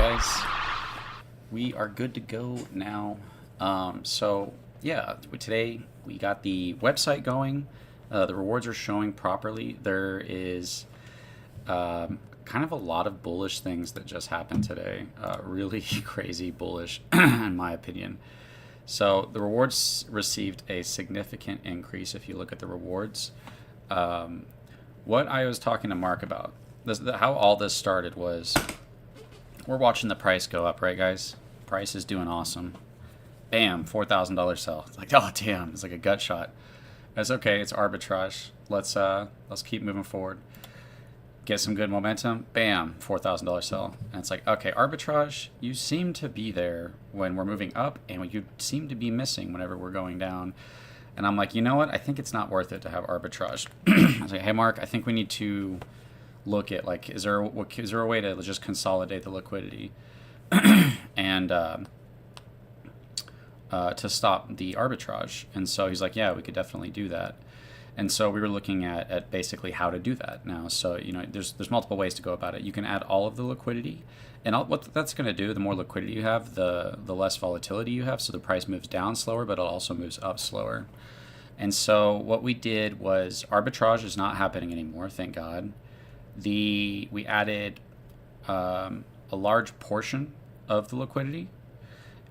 guys. We are good to go now. So yeah, today we got the website going. The rewards are showing properly. There is kind of a lot of bullish things that just happened today. Really crazy bullish, in my opinion. So the rewards received a significant increase if you look at the rewards. What I was talking to Mark about, how all this started was we're watching the price go up, right, guys? Price is doing awesome. Bam, $4,000 sell. It's like, oh damn, it's like a gut shot. That's okay. It's arbitrage. Let's keep moving forward. Get some good momentum. Bam, $4,000 sell. And it's like, okay, arbitrage. You seem to be there when we're moving up, and you seem to be missing whenever we're going down. And I'm like, you know what? I think it's not worth it to have arbitrage. I was like, hey, Mark, I think we need to look at, like, is there a way to just consolidate the liquidity and to stop the arbitrage? And so he's like, yeah, we could definitely do that. And so we were looking at basically how to do that now. So, there's multiple ways to go about it. You can add all of the liquidity, and what that's going to do, the more liquidity you have, the less volatility you have. So the price moves down slower, but it also moves up slower. And so what we did was arbitrage is not happening anymore, thank God. We added a large portion of the liquidity,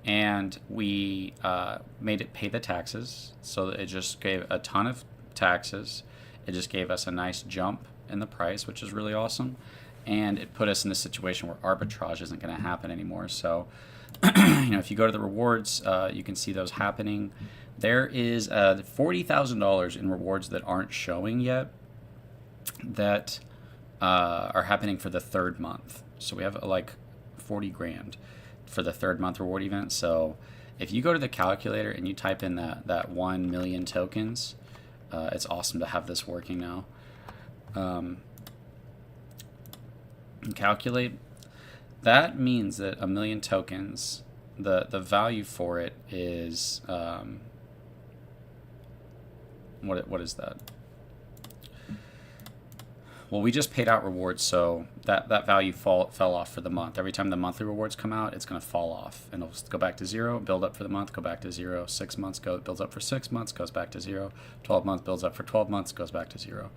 and we made it pay the taxes. So it just gave a ton of taxes. It just gave us a nice jump in the price, which is really awesome. And it put us in a situation where arbitrage isn't going to happen anymore. So, if you go to the rewards, you can see those happening. There is $40,000 in rewards that aren't showing yet that are happening for the third month. So we have like 40 grand for the third month reward event. So if you go to the calculator and you type in that 1 million tokens, it's awesome to have this working now. Calculate. That means that 1 million tokens, the value for it is what is that? Well, we just paid out rewards, so that value fell off for the month. Every time the monthly rewards come out, it's going to fall off, and it'll go back to zero, build up for the month, go back to zero. 6 months builds up for 6 months, goes back to zero. 12 months builds up for 12 months, goes back to zero.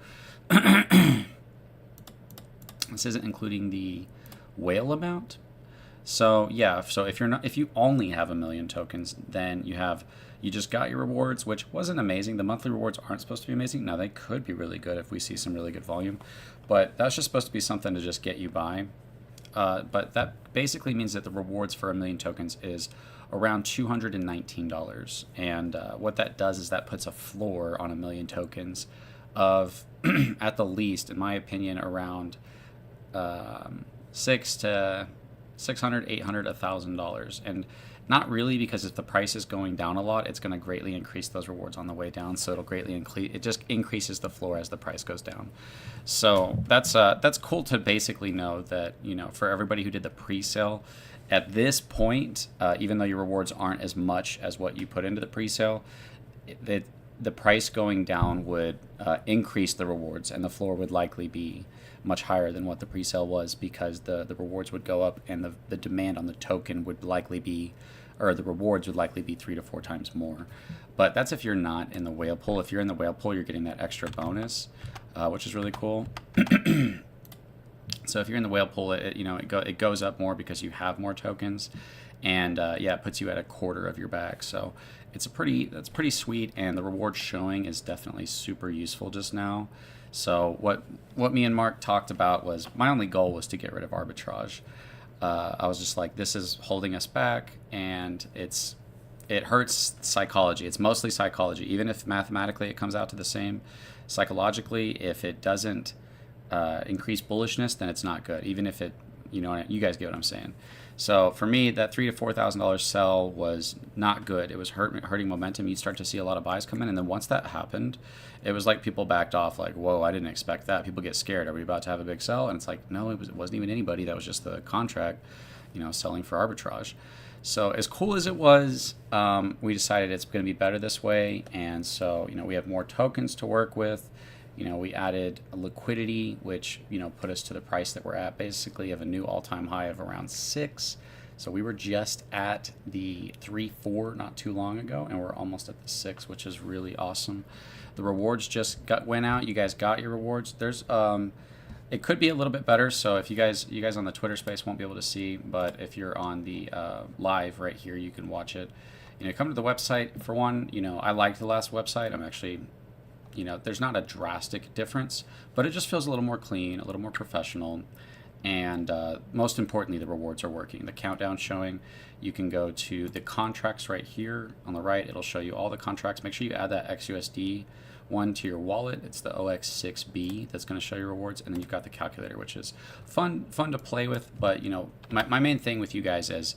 This isn't including the whale amount. So yeah, so if you only have 1 million tokens, then you just got your rewards, which wasn't amazing. The monthly rewards aren't supposed to be amazing. Now, they could be really good if we see some really good volume, but that's just supposed to be something to just get you by. But that basically means that the rewards for 1 million tokens is around $219. And what that does is that puts a floor on 1 million tokens of, at the least, in my opinion, around $600, $800, $1,000. And not really, because if the price is going down a lot, it's going to greatly increase those rewards on the way down. So it'll greatly it just increases the floor as the price goes down. So that's cool to basically know that, for everybody who did the pre-sale, at this point, even though your rewards aren't as much as what you put into the pre-sale, the price going down would increase the rewards, and the floor would likely be much higher than what the pre-sale was, because the rewards would go up, and the demand on the token would likely be, or the rewards would likely be 3 to 4 times more. But that's if you're not in the whale pool. If you're in the whale pool, you're getting that extra bonus, which is really cool. So if you're in the whale pool, it goes up more because you have more tokens, and it puts you at a quarter of your bag. So that's pretty sweet, and the reward showing is definitely super useful just now. So what me and Mark talked about was, my only goal was to get rid of arbitrage. I was just like, this is holding us back, and it hurts psychology. It's mostly psychology. Even if mathematically it comes out to the same, psychologically, if it doesn't increase bullishness, then it's not good. Even if you guys get what I'm saying. So for me, that $3,000 to $4,000 sell was not good. It was hurting momentum. You'd start to see a lot of buys come in, and then once that happened, it was like people backed off, like, whoa, I didn't expect that. People get scared. Are we about to have a big sell? And it's like, no, it wasn't even anybody. That was just the contract, selling for arbitrage. So as cool as it was, we decided it's going to be better this way. And so, we have more tokens to work with. We added a liquidity, which, put us to the price that we're at, basically of a new all-time high of around 6. So we were just at the 3-4 not too long ago, and we're almost at the 6, which is really awesome. The rewards just went out. You guys got your rewards. There's it could be a little bit better. So if you guys on the Twitter space won't be able to see, but if you're on the live right here, you can watch it. Come to the website. For one, I liked the last website. I'm actually, there's not a drastic difference, but it just feels a little more clean, a little more professional. And most importantly, the rewards are working. The countdown showing. You can go to the contracts right here on the right. It'll show you all the contracts. Make sure you add that XUSD one to your wallet. It's the OX6B that's going to show your rewards, and then you've got the calculator, which is fun to play with. But my main thing with you guys is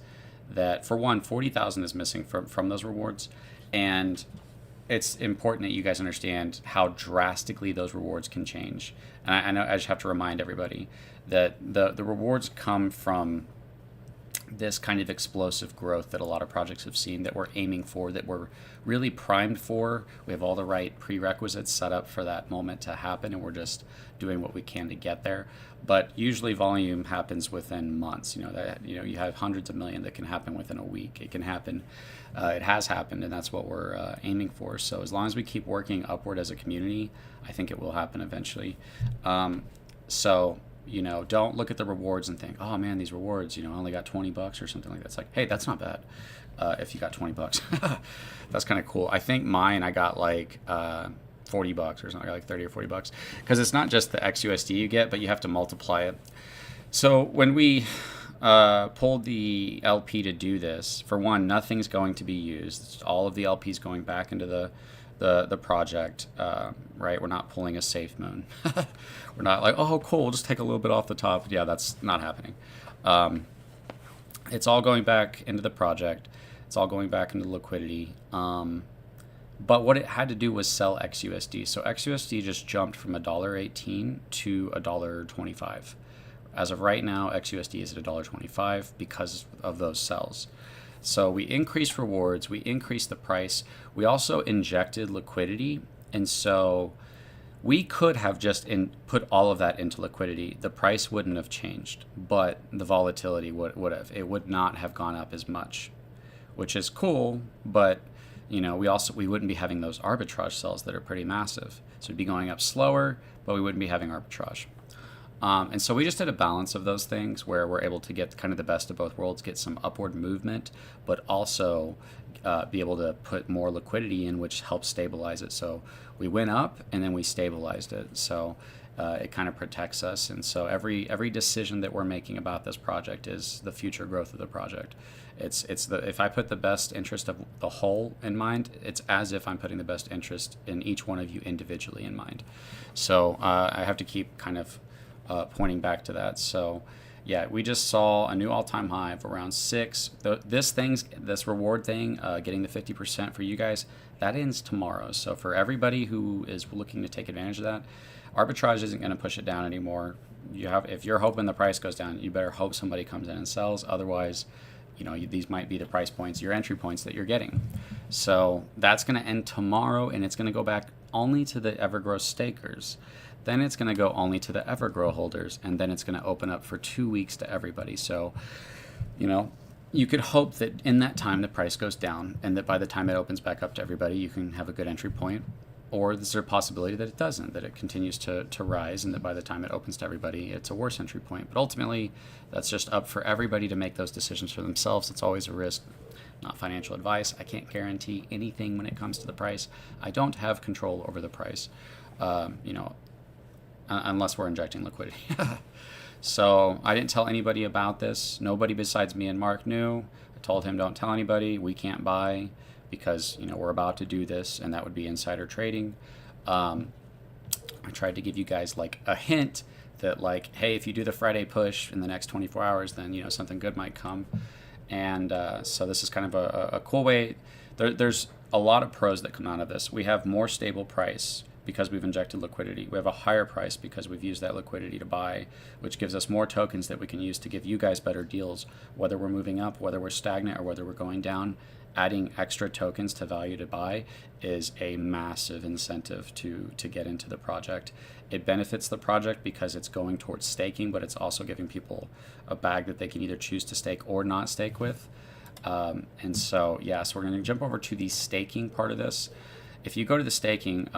that, for one, 40,000 is missing from those rewards, and it's important that you guys understand how drastically those rewards can change. And I know I just have to remind everybody that the rewards come from this kind of explosive growth that a lot of projects have seen, that we're aiming for, that we're really primed for. We have all the right prerequisites set up for that moment to happen, and we're just doing what we can to get there. But usually volume happens within months. You have hundreds of million that can happen within a week. It can happen. It has happened, and that's what we're aiming for. So as long as we keep working upward as a community, I think it will happen eventually. Don't look at the rewards and think, oh man, these rewards, I only got $20 or something like that. It's like, hey, that's not bad. If you got $20, that's kind of cool. I think mine, I got like $40 or something. I got like 30 or $40, because it's not just the XUSD you get, but you have to multiply it. So when we pulled the LP to do this, for one, nothing's going to be used. All of the LP's going back into the project, right? We're not pulling a safe moon. We're not like, oh, cool, we'll just take a little bit off the top. Yeah, that's not happening. It's all going back into the project. It's all going back into liquidity. But what it had to do was sell XUSD. So XUSD just jumped from $1.18 to $1.25. As of right now, XUSD is at $1.25 because of those sells. So we increased rewards, we increased the price, we also injected liquidity, and so we could have just put all of that into liquidity. The price wouldn't have changed, but the volatility would have. It would not have gone up as much, which is cool, but we wouldn't be having those arbitrage sells that are pretty massive. So it'd be going up slower, but we wouldn't be having arbitrage. And so we just did a balance of those things where we're able to get kind of the best of both worlds, get some upward movement, but also be able to put more liquidity in, which helps stabilize it. So we went up and then we stabilized it. So it kind of protects us. And so every decision that we're making about this project is the future growth of the project. If I put the best interest of the whole in mind, it's as if I'm putting the best interest in each one of you individually in mind. So I have to keep kind of pointing back to that. So yeah, we just saw a new all-time high of around 6. This reward thing, getting the 50% for you guys, that ends tomorrow. So for everybody who is looking to take advantage of that, arbitrage isn't going to push it down anymore. If you're hoping the price goes down, you better hope somebody comes in and sells. Otherwise, these might be the price points, your entry points that you're getting. So that's going to end tomorrow, and it's going to go back only to the Evergrow stakers. Then it's going to go only to the Evergrow holders, and then it's going to open up for 2 weeks to everybody. So, you could hope that in that time the price goes down, and that by the time it opens back up to everybody, you can have a good entry point. Or is there a possibility that it doesn't, that it continues to rise, and that by the time it opens to everybody, it's a worse entry point. But ultimately, that's just up for everybody to make those decisions for themselves. It's always a risk. Not financial advice. I can't guarantee anything when it comes to the price. I don't have control over the price. Unless we're injecting liquidity. So I didn't tell anybody about this. Nobody besides me and Mark knew. I told him, don't tell anybody. We can't buy because we're about to do this, and that would be insider trading. I tried to give you guys like a hint that hey, if you do the Friday push in the next 24 hours, then something good might come. And so this is kind of a cool way. There's a lot of pros that come out of this. We have more stable price. because we've injected liquidity. We have a higher price because we've used that liquidity to buy, which gives us more tokens that we can use to give you guys better deals, whether we're moving up, whether we're stagnant, or whether we're going down. Adding extra tokens to value to buy is a massive incentive to get into the project. It benefits the project because it's going towards staking, but it's also giving people a bag that they can either choose to stake or not stake with. And so, yeah, so we're going to jump over to the staking part of this. If you go to the staking,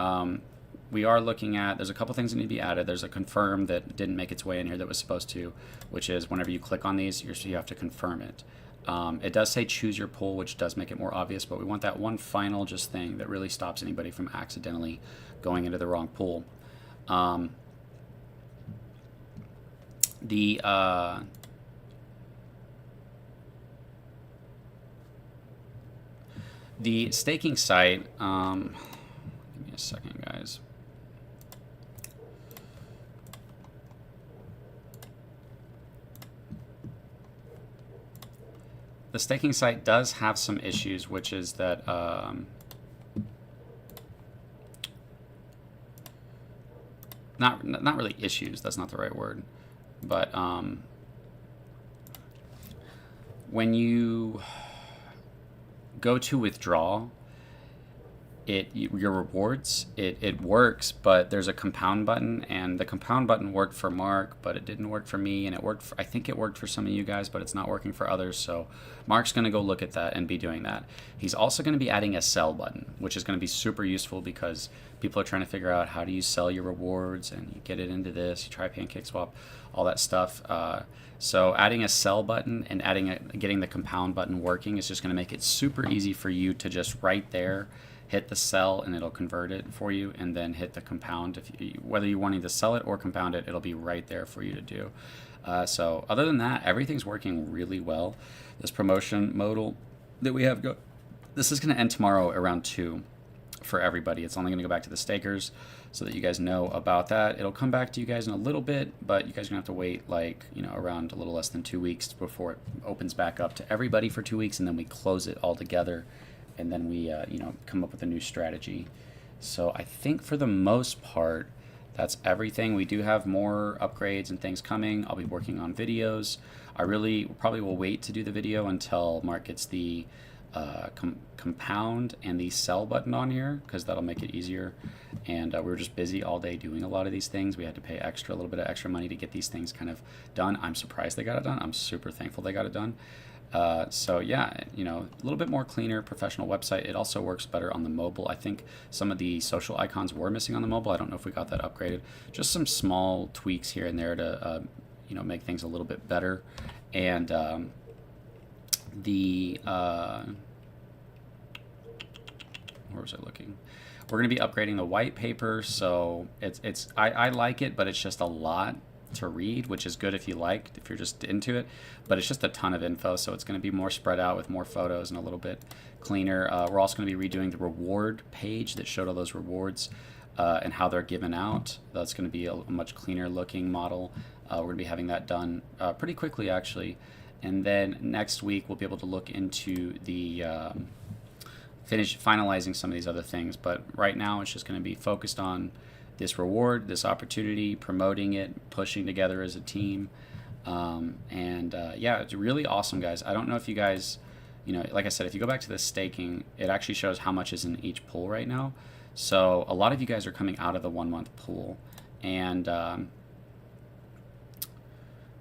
we are looking at, there's a couple things that need to be added. There's a confirm that didn't make its way in here that was supposed to, which is whenever you click on these, you have to confirm it. It does say choose your pool, which does make it more obvious, but we want that one final just thing that really stops anybody from accidentally going into the wrong pool. The staking site, give me a second, guys. The staking site does have some issues, which is that not really issues, that's not the right word, but when you go to withdraw your rewards, it works, but there's a compound button, and the compound button worked for Mark, but it didn't work for me, and I think it worked for some of you guys, but it's not working for others. So Mark's going to go look at that and be doing that. He's also going to be adding a sell button, which is going to be super useful because people are trying to figure out how do you sell your rewards, and you get it into this, you try PancakeSwap, all that stuff. So adding a sell button and getting the compound button working is just going to make it super easy for you to just right there hit the sell, and it'll convert it for you, and then hit the compound. Whether you're wanting to sell it or compound it, it'll be right there for you to do. So other than that, everything's working really well. This promotion modal that we have, this is going to end tomorrow around 2 for everybody. It's only going to go back to the stakers so that you guys know about that. It'll come back to you guys in a little bit, but you guys are going to have to wait around a little less than 2 weeks before it opens back up to everybody for 2 weeks, and then we close it all together. And then we, come up with a new strategy. So I think for the most part, that's everything. We do have more upgrades and things coming. I'll be working on videos. I really probably will wait to do the video until Mark gets the compound and the sell button on here, because that'll make it easier. And we were just busy all day doing a lot of these things. We had to pay a little bit of extra money to get these things kind of done. I'm surprised they got it done. I'm super thankful they got it done. So yeah, a little bit more cleaner, professional website. It also works better on the mobile. I think some of the social icons were missing on the mobile. I don't know if we got that upgraded. Just some small tweaks here and there to, make things a little bit better. And where was I looking? We're going to be upgrading the white paper. So I like it, but it's just a lot to read, which is good if you're just into it, but it's just a ton of info, so it's going to be more spread out with more photos and a little bit cleaner. We're also going to be redoing the reward page that showed all those rewards and how they're given out. That's going to be a much cleaner looking model. We're going to be having that done pretty quickly, actually, and then next week we'll be able to look into the finalizing some of these other things, but right now it's just going to be focused on this reward, this opportunity, promoting it, pushing together as a team. Yeah, it's really awesome, guys. I don't know if you guys, like I said, if you go back to the staking, it actually shows how much is in each pool right now. So a lot of you guys are coming out of the 1 month pool, and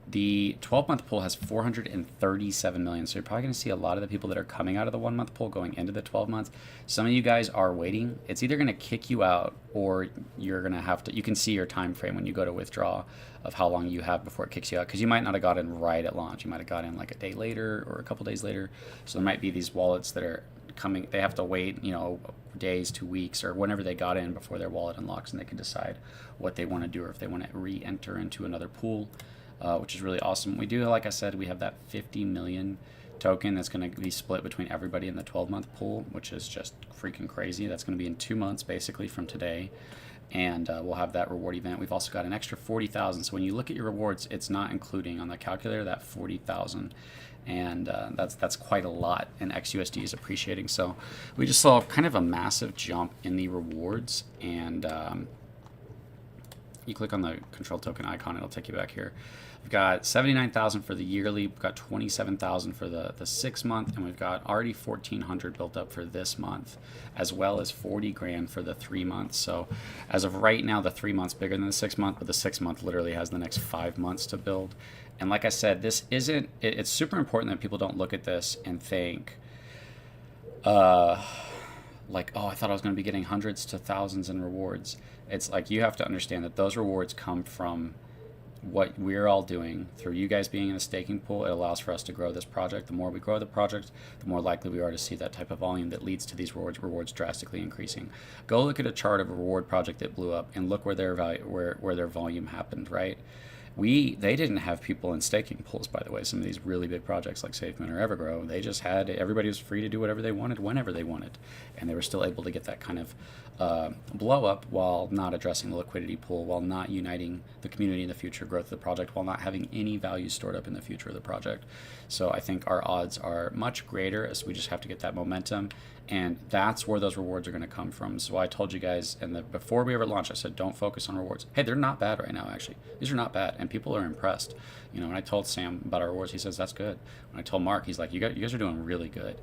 the 12-month pool has 437 million. So you're probably going to see a lot of the people that are coming out of the 1 month pool going into the 12 months. Some of you guys are waiting. It's either going to kick you out, or you're going to have to, you can see your time frame when you go to withdraw of how long you have before it kicks you out, because you might not have got in right at launch. You might have got in like a day later or a couple days later. So there might be these wallets that are coming, they have to wait, days, 2 weeks, or whenever they got in before their wallet unlocks, and they can decide what they want to do, or if they want to re-enter into another pool. Which is really awesome. We do, like I said, we have that 50 million token that's going to be split between everybody in the 12-month pool, which is just freaking crazy. That's going to be in 2 months, basically, from today. and we'll have that reward event. We've also got an extra 40,000. So when you look at your rewards, it's not including on the calculator that 40,000. And that's quite a lot, and XUSD is appreciating. So we just saw kind of a massive jump in the rewards, and you click on the control token icon, it'll take you back here. We've got 79,000 for the yearly, we've got 27,000 for the 6 month, and we've got already 1,400 built up for this month, as well as 40 grand for the 3 months. So as of right now, the 3 months bigger than the 6 month, but the 6 month literally has the next 5 months to build. And like I said, this isn't, it's super important that people don't look at this and think, like, oh, I thought I was going to be getting hundreds to thousands in rewards. It's like, you have to understand that those rewards come from what we're all doing through you guys being in a staking pool. It allows for us to grow this project. The more we grow the project, the more likely we are to see that type of volume that leads to these rewards drastically increasing. Go look at a chart of a reward project that blew up and look where their value, where their volume happened, right? They didn't have people in staking pools, by the way. Some of these really big projects like SafeMint or Evergrow, they just had, everybody was free to do whatever they wanted, whenever they wanted. And they were still able to get that kind of blow up while not addressing the liquidity pool, while not uniting the community in the future growth of the project, while not having any value stored up in the future of the project. So I think our odds are much greater, as we just have to get that momentum. And that's where those rewards are going to come from. So I told you guys, before we ever launched, I said, don't focus on rewards. Hey, they're not bad right now, actually. These are not bad, and people are impressed. You know, when I told Sam about our rewards, he says, that's good. When I told Mark, he's like, you guys are doing really good.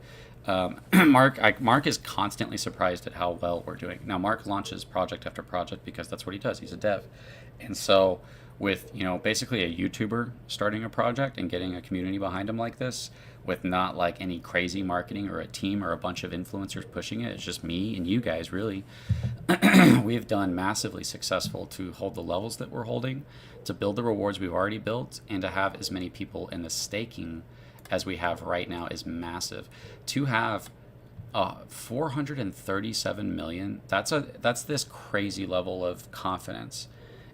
Mark is constantly surprised at how well we're doing. Now, Mark launches project after project because that's what he does. He's a dev. And so with, you know, basically a YouTuber starting a project and getting a community behind him like this, with not like any crazy marketing or a team or a bunch of influencers pushing it, it's just me and you guys, really. We've done massively successful to hold the levels that we're holding, to build the rewards we've already built, and to have as many people in the staking as we have right now is massive. To have 437 million, that's this crazy level of confidence.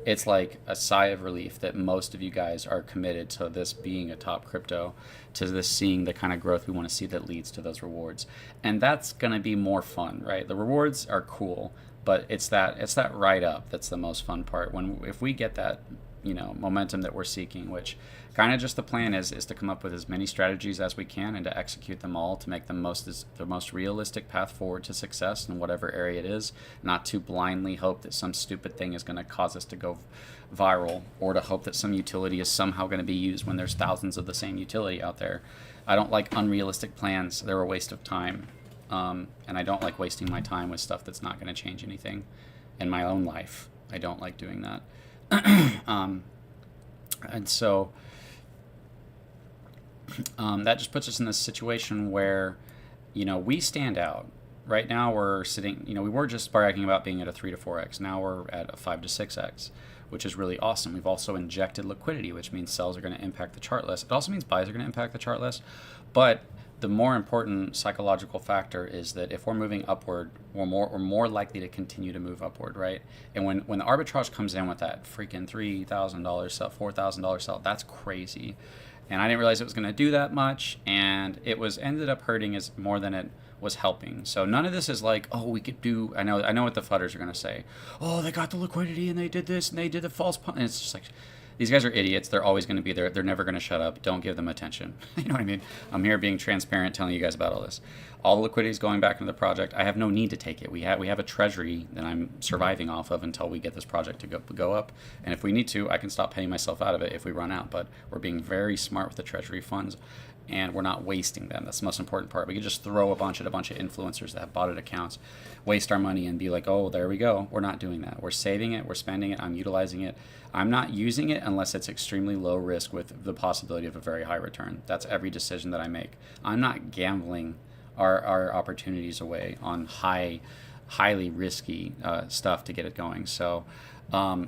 It's like a sigh of relief that most of you guys are committed to this being a top crypto, to this seeing the kind of growth we want to see that leads to those rewards. And that's going to be more fun, right? The rewards are cool, but it's that ride up that's the most fun part. If we get that, you know, momentum that we're seeking, which kind of just the plan is to come up with as many strategies as we can and to execute them all to make the most realistic path forward to success in whatever area it is, not to blindly hope that some stupid thing is going to cause us to go viral, or to hope that some utility is somehow going to be used when there's thousands of the same utility out there. I don't like unrealistic plans. They're a waste of time. And I don't like wasting my time with stuff that's not going to change anything in my own life. I don't like doing that. And so that just puts us in this situation where, you know, we stand out. Right now we're sitting, you know, we were just bragging about being at a 3 to 4x. Now we're at a 5 to 6x, which is really awesome. We've also injected liquidity, which means sells are going to impact the chart less. It also means buys are going to impact the chart less. But the more important psychological factor is that if we're moving upward, we're more likely to continue to move upward, right? And when the arbitrage comes in with that freaking $3,000 sell, $4,000 sell, that's crazy. And I didn't realize it was going to do that much, and it ended up hurting as more than it was helping. So none of this is like, oh, we could do. I know what the fudders are going to say. Oh, they got the liquidity and they did this and they did the false pump. And it's just like, these guys are idiots. They're always going to be there. They're never going to shut up. Don't give them attention. You know what I mean? I'm here being transparent, telling you guys about all this. All the liquidity is going back into the project. I have no need to take it. We have a treasury that I'm surviving off of until we get this project to go up. And if we need to, I can stop paying myself out of it if we run out. But we're being very smart with the treasury funds, and we're not wasting them. That's the most important part. We can just throw a bunch of influencers that have bought accounts, waste our money, and be like, oh, there we go. We're not doing that. We're saving it. We're spending it. I'm utilizing it. I'm not using it unless it's extremely low risk with the possibility of a very high return. That's every decision that I make. I'm not gambling our opportunities away on highly risky stuff to get it going. So what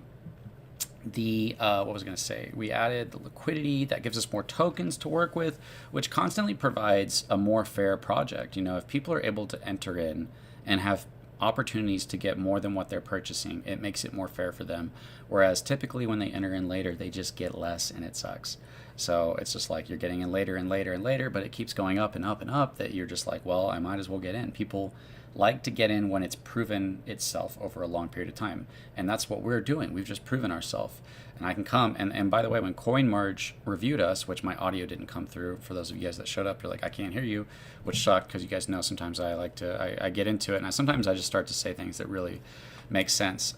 was I going to say? We added the liquidity that gives us more tokens to work with, which constantly provides a more fair project. You know, if people are able to enter in and have opportunities to get more than what they're purchasing, it makes it more fair for them. Whereas typically when they enter in later, they just get less, and it sucks. So it's just like you're getting in later and later and later, but it keeps going up and up and up, that you're just like, well, I might as well get in. People like to get in when it's proven itself over a long period of time. And that's what we're doing. We've just proven ourselves. And I can come, and by the way, when CoinMarge reviewed us, which my audio didn't come through, for those of you guys that showed up, you're like, I can't hear you, which sucked, because you guys know sometimes I get into it, and sometimes I just start to say things that really make sense.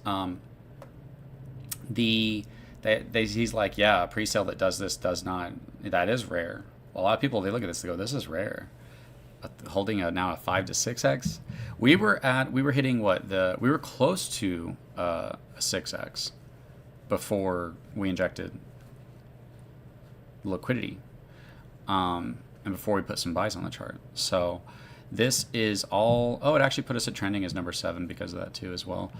He's like, yeah, a pre-sale that does this does not, that is rare. A lot of people, they look at this, they go, this is rare. Holding now a 5 to 6x. We were hitting we were close to a 6x before we injected liquidity, and before we put some buys on the chart. So this is all, it actually put us at trending as number 7 because of that too as well.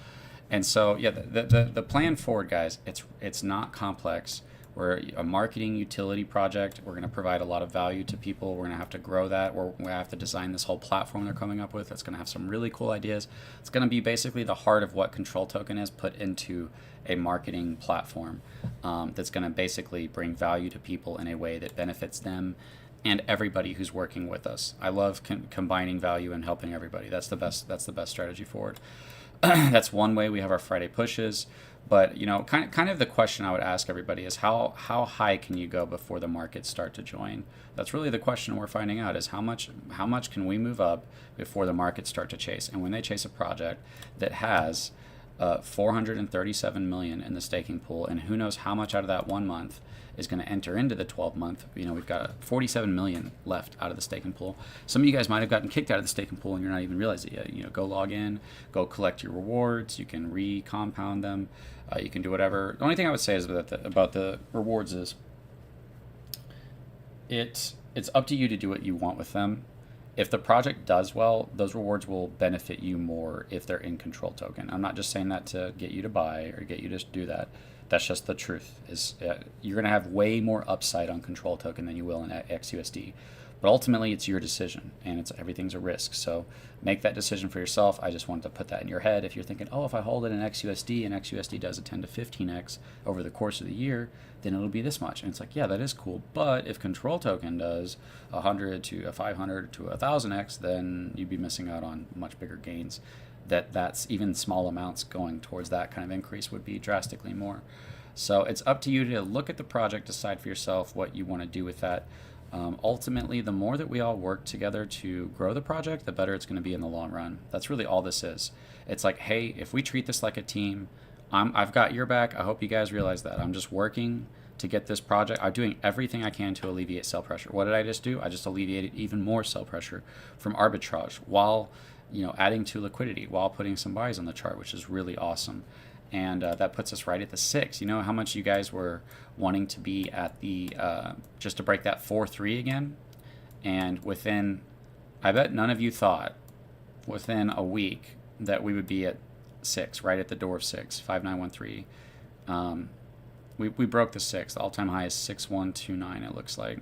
And so, yeah, the plan forward, guys, it's not complex. We're a marketing utility project. We're going to provide a lot of value to people. We're going to have to grow that. We're going to have to design this whole platform they're coming up with. That's going to have some really cool ideas. It's going to be basically the heart of what Control Token is, put into a marketing platform that's going to basically bring value to people in a way that benefits them and everybody who's working with us. I love combining value and helping everybody. That's the best strategy forward. That's one way we have our Friday pushes. But kind of the question I would ask everybody is how high can you go before the markets start to join? That's really the question we're finding out, is how much can we move up before the markets start to chase? And when they chase a project that has 437 million in the staking pool, and who knows how much out of that 1 month is going to enter into the 12 month. We've got 47 million left out of the staking pool. Some of you guys might have gotten kicked out of the staking pool and you're not even realizing it yet. Go log in, go collect your rewards. You can re-compound them. You can do whatever. The only thing I would say is about the rewards is it's up to you to do what you want with them. If the project does well, those rewards will benefit you more if they're in Control Token. I'm not just saying that to get you to buy or get you to do that. That's just the truth. You're going to have way more upside on Control Token than you will in XUSD. But ultimately, it's your decision, and everything's a risk. So make that decision for yourself. I just wanted to put that in your head. If you're thinking, if I hold it in XUSD and XUSD does a 10 to 15x over the course of the year, then it'll be this much. And it's like, yeah, that is cool. But if Control Token does 100 to a 500 to 1,000x, then you'd be missing out on much bigger gains. That's even small amounts going towards that kind of increase would be drastically more. So it's up to you to look at the project, decide for yourself what you want to do with that. Ultimately, the more that we all work together to grow the project, the better it's going to be in the long run. That's really all this is. It's like, hey, if we treat this like a team, I've got your back. I hope you guys realize that. I'm just working to get this project. I'm doing everything I can to alleviate sell pressure. What did I just do? I just alleviated even more sell pressure from arbitrage while adding to liquidity, while putting some buys on the chart, which is really awesome. And that puts us right at the 6. You know how much you guys were wanting to be at the, just to break that 4-3 again? And I bet none of you thought within a week that we would be at 6, right at the door of 6, 5913. We broke the 6. The all-time high is 6129, it looks like,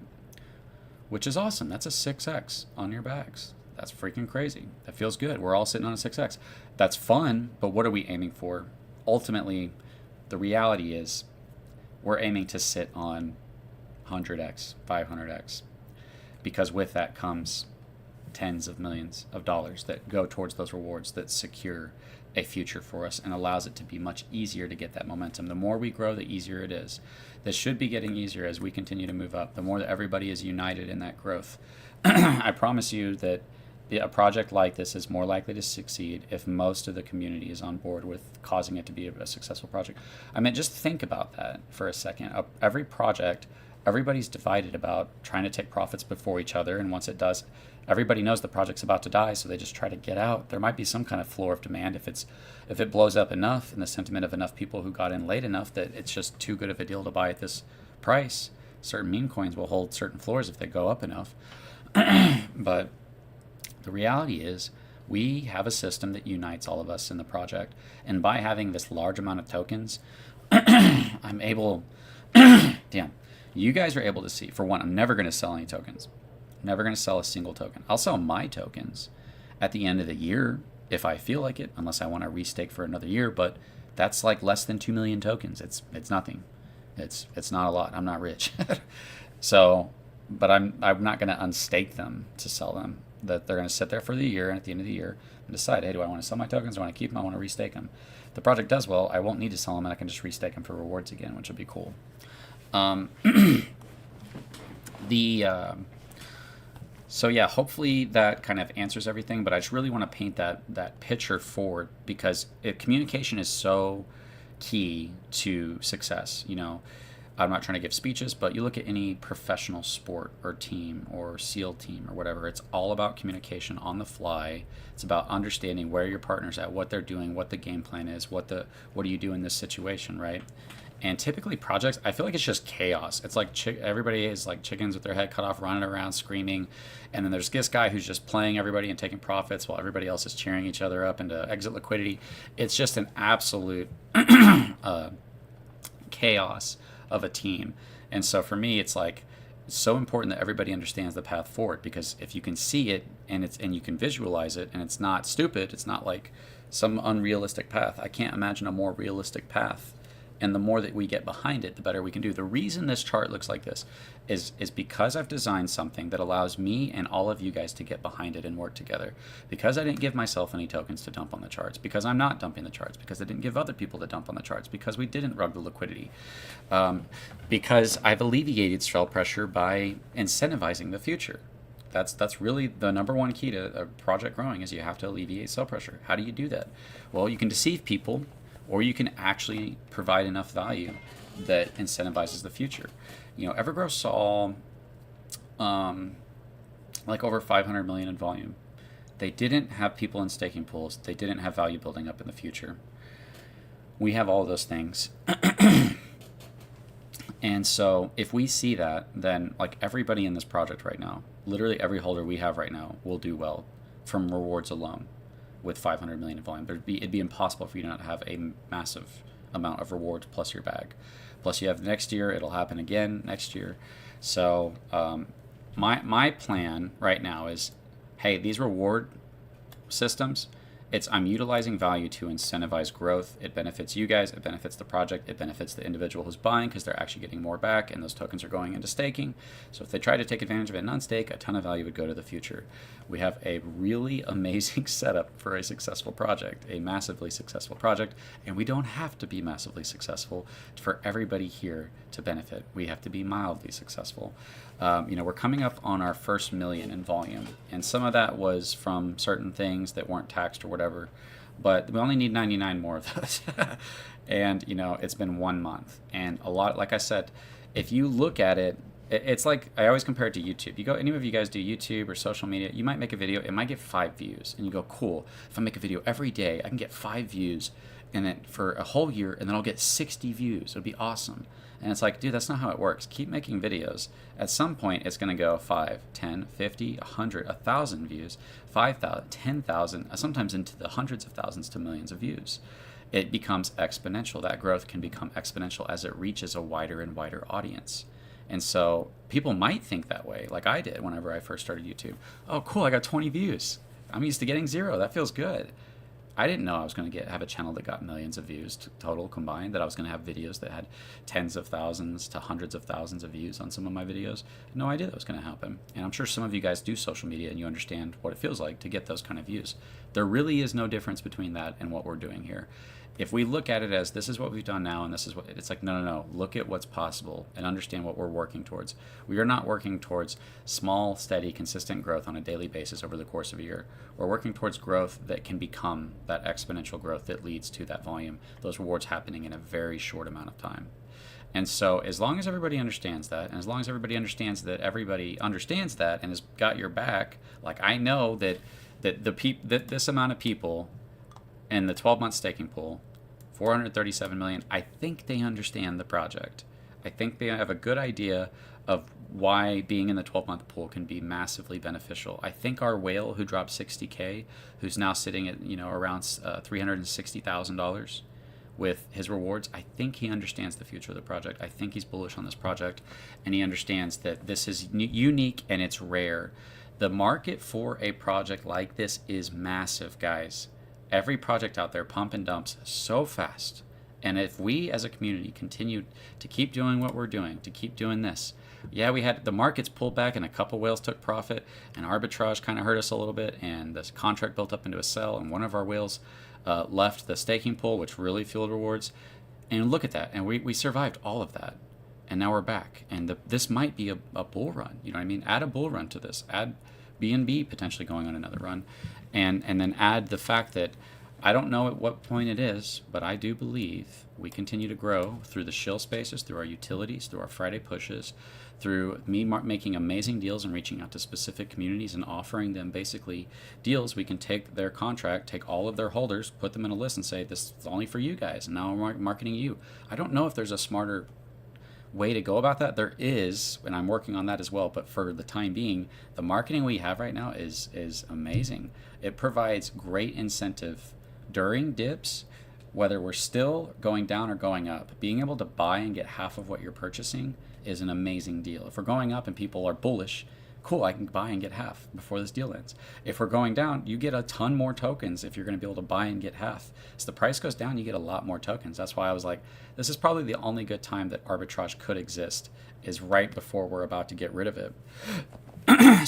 which is awesome. That's a 6x on your bags. That's freaking crazy. That feels good. We're all sitting on a 6x. That's fun, but what are we aiming for? Ultimately, the reality is we're aiming to sit on 100x, 500x, because with that comes tens of millions of dollars that go towards those rewards that secure a future for us and allows it to be much easier to get that momentum. The more we grow, the easier it is. This should be getting easier as we continue to move up, the more that everybody is united in that growth. I promise you that a project like this is more likely to succeed if most of the community is on board with causing it to be a successful project. I mean, just think about that for a second. Every project, everybody's divided about trying to take profits before each other, and once it does, everybody knows the project's about to die, so they just try to get out. There might be some kind of floor of demand if it blows up enough and the sentiment of enough people who got in late enough that it's just too good of a deal to buy at this price. Certain meme coins will hold certain floors if they go up enough. But the reality is we have a system that unites all of us in the project. And by having this large amount of tokens, I'm able, you guys are able to see, for one, I'm never going to sell any tokens. I'm never going to sell a single token. I'll sell my tokens at the end of the year if I feel like it, unless I want to restake for another year. But that's like less than 2 million tokens. It's nothing. It's not a lot. I'm not rich. So, but I'm not going to unstake them to sell them. That they're going to sit there for the year, and at the end of the year, and decide, hey, do I want to sell my tokens? Do I want to keep them? I want to restake them. If the project does well, I won't need to sell them, and I can just restake them for rewards again, which would be cool. Um, the So yeah, hopefully that kind of answers everything. But I just really want to paint that picture forward, because communication is so key to success. I'm not trying to give speeches, but you look at any professional sport or team or SEAL team or whatever, it's all about communication on the fly. It's about understanding where your partner's at, what they're doing, what the game plan is, what do you do in this situation, right? And typically projects, I feel like it's just chaos. It's like everybody is like chickens with their head cut off, running around screaming. And then there's this guy who's just playing everybody and taking profits while everybody else is cheering each other up into exit liquidity. It's just an absolute chaos of a team. And so for me, it's like, it's so important that everybody understands the path forward, because if you can see it and you can visualize it, and it's not stupid, it's not like some unrealistic path. I can't imagine a more realistic path. And the more that we get behind it, the better we can do. The reason this chart looks like this is because I've designed something that allows me and all of you guys to get behind it and work together. Because I didn't give myself any tokens to dump on the charts. Because I'm not dumping the charts. Because I didn't give other people to dump on the charts. Because we didn't rug the liquidity. Because I've alleviated sell pressure by incentivizing the future. That's really the number one key to a project growing, is you have to alleviate sell pressure. How do you do that? Well, you can deceive people, or you can actually provide enough value that incentivizes the future. Evergrow saw like over 500 million in volume. They didn't have people in staking pools. They didn't have value building up in the future. We have all those things. And so if we see that, then like everybody in this project right now, literally every holder we have right now will do well from rewards alone. With 500 million in volume, it'd be impossible for you not to have a massive amount of rewards plus your bag. Plus you have next year, it'll happen again next year. So my plan right now is, hey, these reward systems, I'm utilizing value to incentivize growth. It benefits you guys, it benefits the project, it benefits the individual who's buying, because they're actually getting more back, and those tokens are going into staking. So if they try to take advantage of it and unstake, a ton of value would go to the future. We have a really amazing setup for a successful project, a massively successful project, and we don't have to be massively successful for everybody here to benefit. We have to be mildly successful. We're coming up on our first million in volume, and some of that was from certain things that weren't taxed or whatever, but we only need 99 more of those. And it's been 1 month, and a lot, like I said, if you look at it, it's like, I always compare it to YouTube. Any of you guys do YouTube or social media, you might make a video, it might get 5 views, and you go, cool, if I make a video every day, I can get 5 views, and then for a whole year, and then I'll get 60 views. It'll be awesome. And it's like, dude, that's not how it works. Keep making videos. At some point, it's going to go 5, 10, 50, 100, 1,000 views, 5,000, 10,000, sometimes into the hundreds of thousands to millions of views. It becomes exponential. That growth can become exponential as it reaches a wider and wider audience. And so people might think that way, like I did whenever I first started YouTube. Oh, cool, I got 20 views. I'm used to getting 0. That feels good. I didn't know I was going to have a channel that got millions of views total combined, that I was going to have videos that had tens of thousands to hundreds of thousands of views on some of my videos. No idea that was going to happen. And I'm sure some of you guys do social media and you understand what it feels like to get those kind of views. There really is no difference between that and what we're doing here. If we look at it as this is what we've done now and this is what, it's like, no. Look at what's possible and understand what we're working towards. We are not working towards small, steady, consistent growth on a daily basis over the course of a year. We're working towards growth that can become that exponential growth that leads to that volume, those rewards happening in a very short amount of time. And so as long as everybody understands that, and as long as everybody understands that and has got your back, like I know that this amount of people in the 12-month staking pool, 437 million, I think they understand the project. I think they have a good idea of why being in the 12-month pool can be massively beneficial. I think our whale who dropped 60K, who's now sitting at around $360,000 with his rewards, I think he understands the future of the project. I think he's bullish on this project, and he understands that this is unique and it's rare. The market for a project like this is massive, guys. Every project out there pump and dumps so fast. And if we as a community continue to keep doing what we're doing, to keep doing this, Yeah, we had the markets pulled back and a couple whales took profit, and arbitrage kind of hurt us a little bit, and this contract built up into a sell, and one of our whales left the staking pool, which really fueled rewards. And look at that, and we survived all of that, and now we're back. And this might be a bull run. You know what I mean? Add a bull run to this. Add BNB potentially going on another run, and then add the fact that I don't know at what point it is, but I do believe we continue to grow through the shill spaces, through our utilities, through our Friday pushes, through me making amazing deals and reaching out to specific communities and offering them basically deals. We can take their contract, take all of their holders, put them in a list and say, this is only for you guys, and now I'm marketing you. I don't know if there's a smarter way to go about that. There is, and I'm working on that as well, but for the time being, the marketing we have right now is amazing. It provides great incentive during dips, whether we're still going down or going up. Being able to buy and get half of what you're purchasing is an amazing deal. If we're going up and people are bullish, cool, I can buy and get half before this deal ends. If we're going down, you get a ton more tokens if you're going to be able to buy and get half. As the price goes down, you get a lot more tokens. That's why I was like, this is probably the only good time that arbitrage could exist, is right before we're about to get rid of it.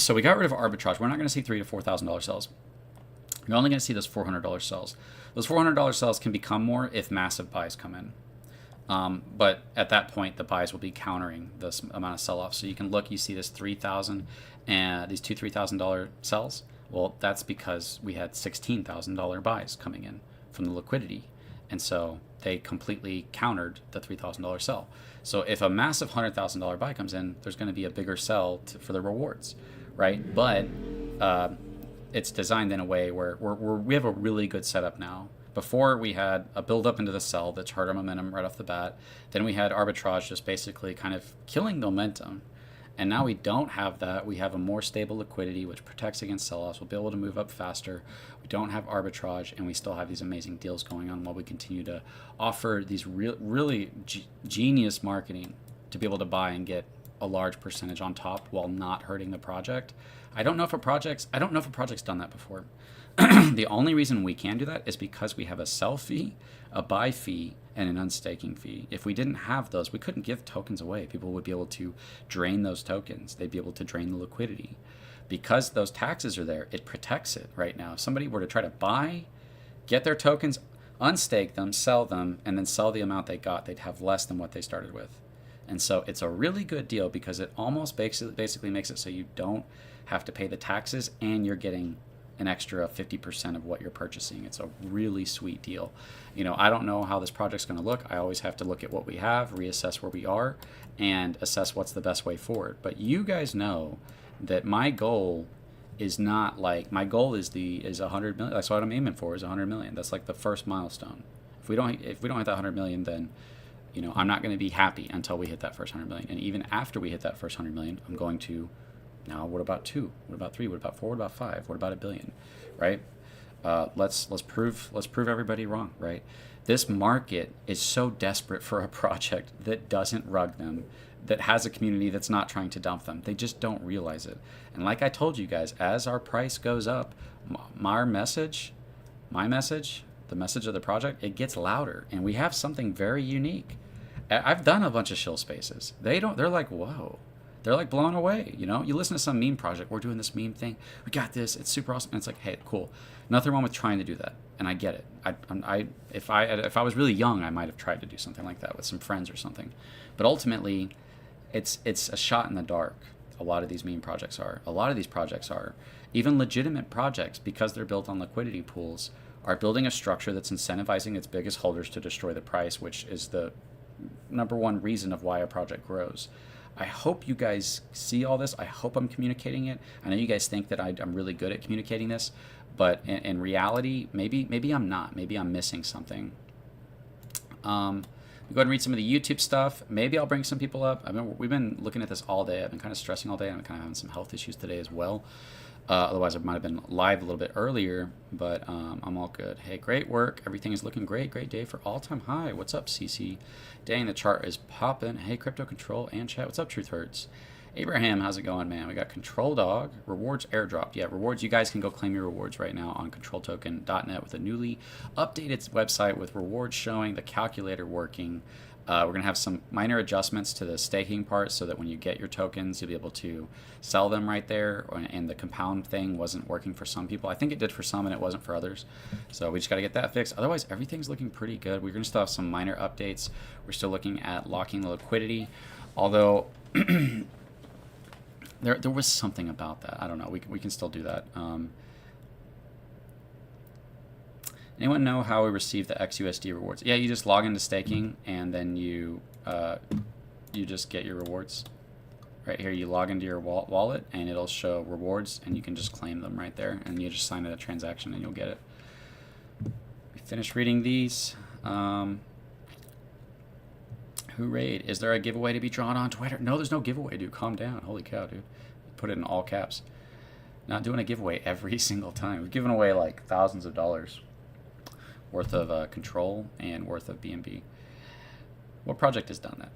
So we got rid of arbitrage. We're not going to see $3,000 to $4,000 sells. You're only going to see those $400 sells. Those $400 sells can become more if massive buys come in. But at that point, the buys will be countering this amount of sell-off. So you can look, you see this 3,000 and these two $3,000 sells. Well, that's because we had $16,000 buys coming in from the liquidity. And so they completely countered the $3,000 sell. So if a massive $100,000 buy comes in, there's going to be a bigger sell for the rewards, right? But it's designed in a way where we have a really good setup now. Before, we had a build up into the sell that's hurt our momentum right off the bat. Then we had arbitrage just basically kind of killing momentum. And now we don't have that. We have a more stable liquidity, which protects against sell-offs. We'll be able to move up faster. We don't have arbitrage, and we still have these amazing deals going on while we continue to offer these really genius marketing to be able to buy and get a large percentage on top while not hurting the project. I don't know if a project's done that before. The only reason we can do that is because we have a sell fee, a buy fee, and an unstaking fee. If we didn't have those, we couldn't give tokens away. People would be able to drain those tokens. They'd be able to drain the liquidity. Because those taxes are there, it protects it right now. If somebody were to try to buy, get their tokens, unstake them, sell them, and then sell the amount they got, they'd have less than what they started with. And so it's a really good deal because it almost basically makes it so you don't have to pay the taxes and you're getting an extra 50% of what you're purchasing. It's a really sweet deal. You know, I don't know how this project's going to look. I always have to look at what we have, reassess where we are, and assess what's the best way forward. But you guys know that my goal is not like, my goal is 100 million. That's what I'm aiming for, is 100 million. That's like the first milestone. If we don't hit that 100 million, then I'm not going to be happy until we hit that first 100 million. And even after we hit that first 100 million, I'm going to, now what about 2? What about 3? What about 4? What about 5? What about $1 billion? Right? Let's prove everybody wrong, right? This market is so desperate for a project that doesn't rug them, that has a community that's not trying to dump them. They just don't realize it. And like I told you guys, as our price goes up, my message, the message of the project, it gets louder, and we have something very unique. I've done a bunch of shill spaces. They're like, whoa. They're like blown away. You listen to some meme project. We're doing this meme thing. We got this. It's super awesome. And it's like, hey, cool. Nothing wrong with trying to do that. And I get it. If I was really young, I might have tried to do something like that with some friends or something. But ultimately, it's a shot in the dark. A lot of these meme projects are. A lot of these projects are. Even legitimate projects, because they're built on liquidity pools, are building a structure that's incentivizing its biggest holders to destroy the price, which is the number one reason of why a project grows. I hope you guys see all this. I hope I'm communicating it. I know you guys think that I'm really good at communicating this, but in reality, maybe I'm not. Maybe I'm missing something. We go ahead and read some of the YouTube stuff. Maybe I'll bring some people up. We've been looking at this all day. I've been kind of stressing all day. I'm kind of having some health issues today as well. Otherwise, I might have been live a little bit earlier, but I'm all good. Hey, great work. Everything is looking great. Great day for all-time high. What's up, CC? Dang, the chart is popping. Hey, Crypto Control and chat. What's up, Truth Hurts? Abraham, how's it going, man? We got Control Dog. Rewards airdropped. Yeah, rewards. You guys can go claim your rewards right now on controltoken.net with a newly updated website with rewards showing, the calculator working. We're going to have some minor adjustments to the staking part so that when you get your tokens, you'll be able to sell them right there. And the compound thing wasn't working for some people. I think it did for some and it wasn't for others. So we just got to get that fixed. Otherwise, everything's looking pretty good. We're going to still have some minor updates. We're still looking at locking the liquidity. Although there was something about that. I don't know. We can still do that. Anyone know how we receive the XUSD rewards? Yeah, you just log into staking and then you just get your rewards. Right here, you log into your wallet and it'll show rewards and you can just claim them right there and you just sign a transaction and you'll get it. We finished reading these. Who raid? Is there a giveaway to be drawn on Twitter? No, there's no giveaway, dude. Calm down. Holy cow, dude. Put it in all caps. Not doing a giveaway every single time. We've given away like thousands of dollars worth of control and worth of BNB. What project has done that?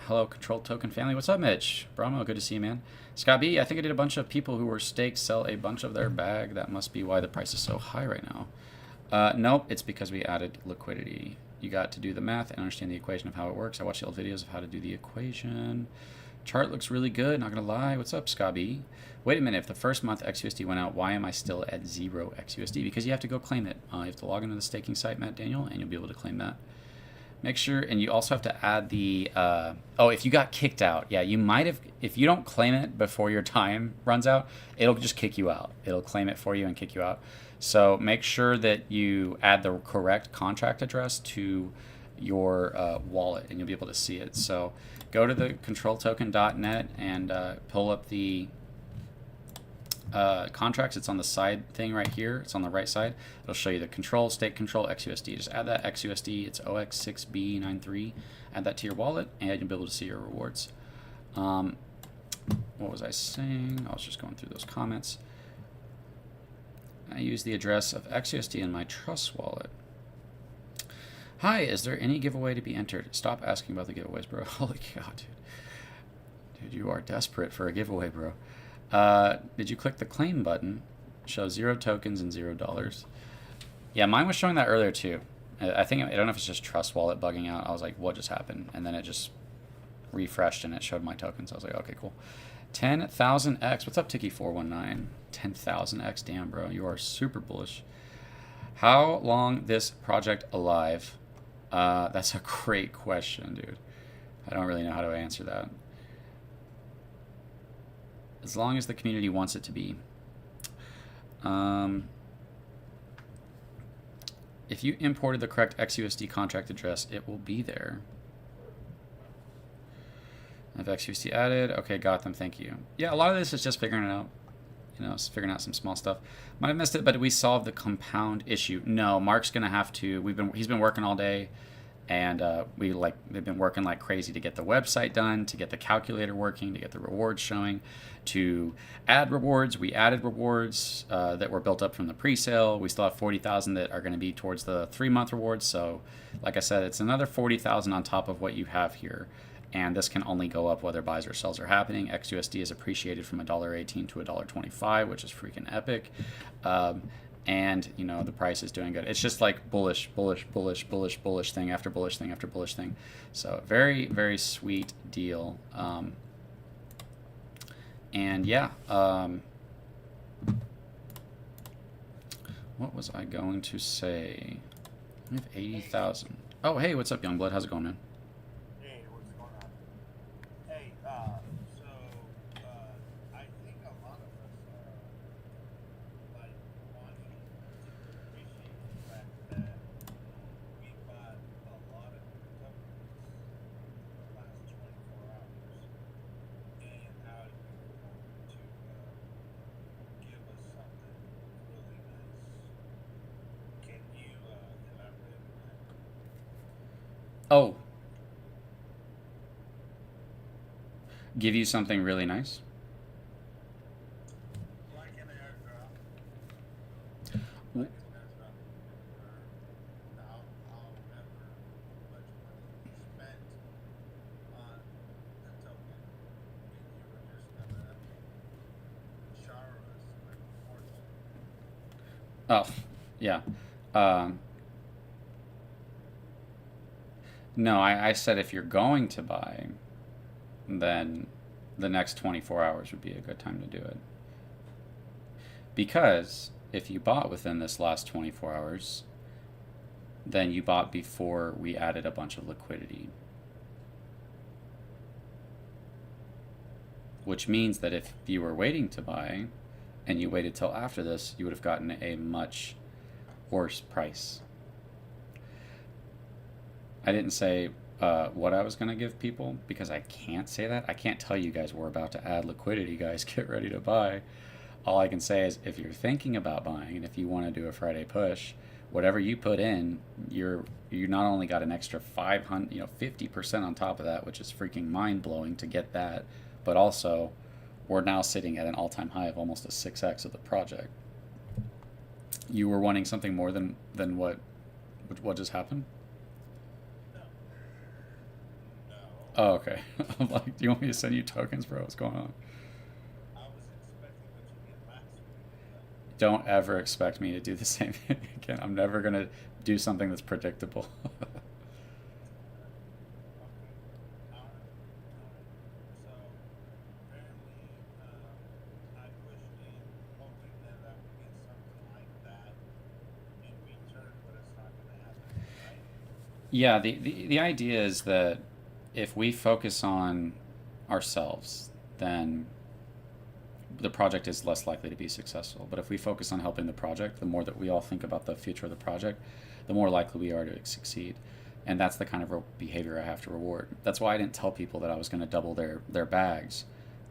Hello, Control Token family. What's up, Mitch? Brahmo, good to see you, man. Scott B, I think I did a bunch of people who were staked sell a bunch of their bag. That must be why the price is so high right now. Nope, it's because we added liquidity. You got to do the math and understand the equation of how it works. I watched the old videos of how to do the equation. Chart looks really good, not gonna lie. What's up, Scotty? Wait a minute, if the first month XUSD went out, why am I still at 0 XUSD? Because you have to go claim it. You have to log into the staking site, Matt Daniel, and you'll be able to claim that. Make sure, and you also have to add the, oh, if you got kicked out, yeah, you might have, if you don't claim it before your time runs out, it'll just kick you out. It'll claim it for you and kick you out. So make sure that you add the correct contract address to your wallet and you'll be able to see it. So go to the controltoken.net and pull up the contracts. It's on the side thing right here. It's on the right side. It'll show you the control, stake control, XUSD. Just add that XUSD. It's OX6B93. Add that to your wallet and you'll be able to see your rewards. What was I saying? I was just going through those comments. I use the address of XUSD in my Trust wallet. Hi, is there any giveaway to be entered? Stop asking about the giveaways, bro. Holy cow, dude. Dude, you are desperate for a giveaway, bro. Did you click the claim button? Show 0 tokens and $0. Yeah, mine was showing that earlier too. I think, I don't know if it's just Trust wallet bugging out. I was like, what just happened? And then it just refreshed and it showed my tokens. I was like, okay, cool. 10,000x. What's up, Tiki419? 10,000x. Damn, bro. You are super bullish. How long this project alive? That's a great question, dude. I don't really know how to answer that. As long as the community wants it to be. If you imported the correct XUSD contract address, it will be there. I have XUSD added. Okay, got them. Thank you. Yeah, a lot of this is just figuring it out. You know, it's figuring out some small stuff. Might have missed it, but we solved the compound issue. No, Mark's gonna have to. He's been working all day, and they've been working like crazy to get the website done, to get the calculator working, to get the rewards showing, to add rewards. We added rewards that were built up from the pre-sale. We still have 40,000 that are going to be towards the 3-month rewards. So, like I said, it's another 40,000 on top of what you have here. And this can only go up whether buys or sells are happening. XUSD is appreciated from $1.18 to $1.25, which is freaking epic. And, you know, the price is doing good. It's just like bullish, bullish, bullish, bullish, bullish thing after bullish thing after bullish thing. So very, very sweet deal. And yeah, what was I going to say? We have 80,000. Oh, hey, what's up, Youngblood? How's it going, man? Oh. Give you something really nice? Like an airdrop. However much money you spent on the token, and you were just gonna shower us with fortune. Oh, yeah. No, I said if you're going to buy, then the next 24 hours would be a good time to do it. Because if you bought within this last 24 hours, then you bought before we added a bunch of liquidity. Which means that if you were waiting to buy and you waited till after this, you would have gotten a much worse price. I didn't say what I was going to give people because I can't say that. I can't tell you guys we're about to add liquidity, guys. Get ready to buy. All I can say is if you're thinking about buying and if you want to do a Friday push, whatever you put in, you not only got an extra 500, 50% on top of that, which is freaking mind blowing to get that, but also we're now sitting at an all-time high of almost a 6x of the project. You were wanting something more than what just happened? No. No. Oh, okay. I'm like, do you want me to send you tokens, bro? What's going on? I was expecting what you did last week. Don't ever expect me to do the same thing again. I'm never gonna do something that's predictable. Okay. So apparently, I pushed in hoping that I would get something like that in return, but it's not going to happen, right? Yeah, the idea is that if we focus on ourselves, then the project is less likely to be successful. But if we focus on helping the project, the more that we all think about the future of the project, the more likely we are to succeed. And that's the kind of behavior I have to reward. That's why I didn't tell people that I was going to double their bags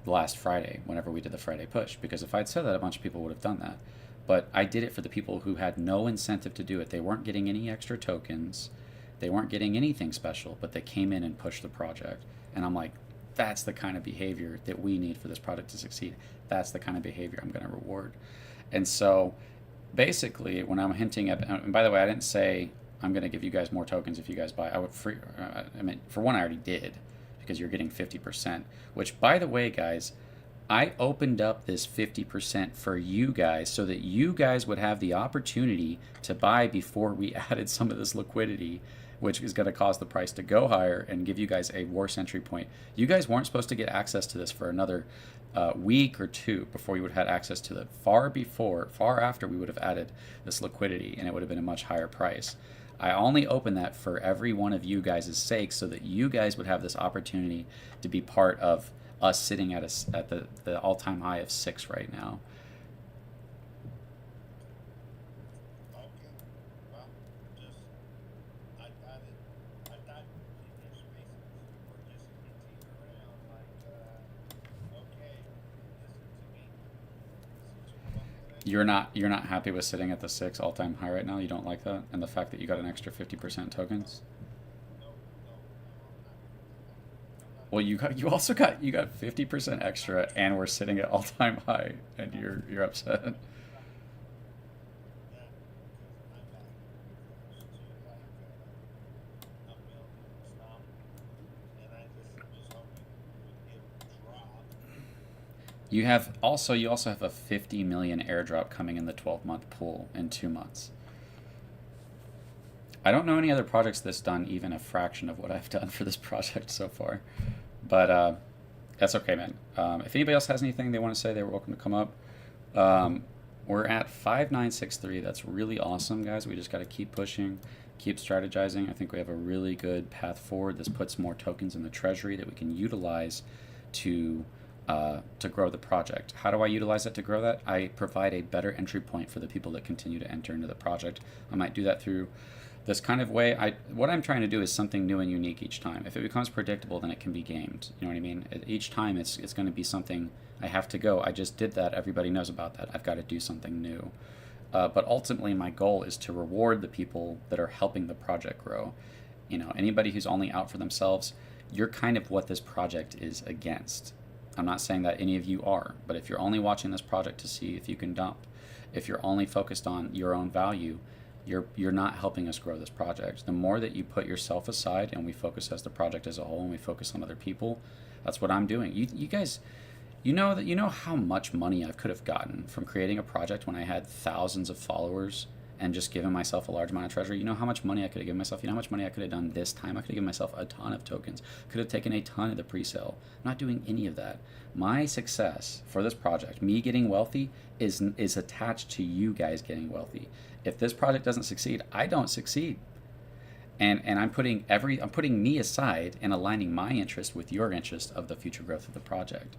last Friday whenever we did the Friday push, because if I'd said that, a bunch of people would have done that. But I did it for the people who had no incentive to do it. They weren't getting any extra tokens. They weren't getting anything special, but they came in and pushed the project. And I'm like, that's the kind of behavior that we need for this product to succeed. That's the kind of behavior I'm going to reward. And so basically, when I'm hinting at, and by the way, I didn't say I'm going to give you guys more tokens if you guys buy. I would free, I mean, for one, I already did because you're getting 50%, which by the way, guys, I opened up this 50% for you guys so that you guys would have the opportunity to buy before we added some of this liquidity, which is going to cause the price to go higher and give you guys a worse entry point. You guys weren't supposed to get access to this for another week or two before you would have had access to it. Far after we would have added this liquidity, and it would have been a much higher price. I only opened that for every one of you guys' sake so that you guys would have this opportunity to be part of us sitting at the all-time high of 6 right now. Okay. Well, just I thought in your spaces were just hinting around like, okay, listen to me. Listen to what I'm saying. You're not happy with sitting at the 6 all-time high right now? You don't like that? And the fact that you got an extra 50% tokens? No, no, no, Well, you also got 50% extra, and we're sitting at all-time high, and you're upset. yeah, because I'm back close to like a million stuff, and I just hoping it would drop. You also have a 50 million airdrop coming in the 12-month pool in 2 months. I don't know any other projects that's done even a fraction of what I've done for this project so far, but that's okay, man. If anybody else has anything they want to say, they're welcome to come up. We're at 5963. That's really awesome, guys. We just got to keep pushing, keep strategizing. I think we have a really good path forward. This puts more tokens in the treasury that we can utilize to grow the project. How do I utilize it to grow that? I provide a better entry point for the people that continue to enter into the project. I might do that through this kind of way. What I'm trying to do is something new and unique each time. If it becomes predictable, then it can be gamed. You know what I mean? Each time it's going to be something I have to go. I just did that. Everybody knows about that. I've got to do something new. But ultimately, my goal is to reward the people that are helping the project grow. You know, anybody who's only out for themselves, you're kind of what this project is against. I'm not saying that any of you are, but if you're only watching this project to see if you can dump, if you're only focused on your own value, you're not helping us grow this project. The more that you put yourself aside and we focus as the project as a whole and we focus on other people, that's what I'm doing. You guys, you know how much money I could have gotten from creating a project when I had thousands of followers and just given myself a large amount of treasury. You know how much money I could have given myself? You know how much money I could have done this time? I could have given myself a ton of tokens. Could have taken a ton of the pre-sale. I'm not doing any of that. My success for this project, me getting wealthy, is attached to you guys getting wealthy. If this project doesn't succeed, I don't succeed. And I'm putting me aside and aligning my interest with your interest of the future growth of the project.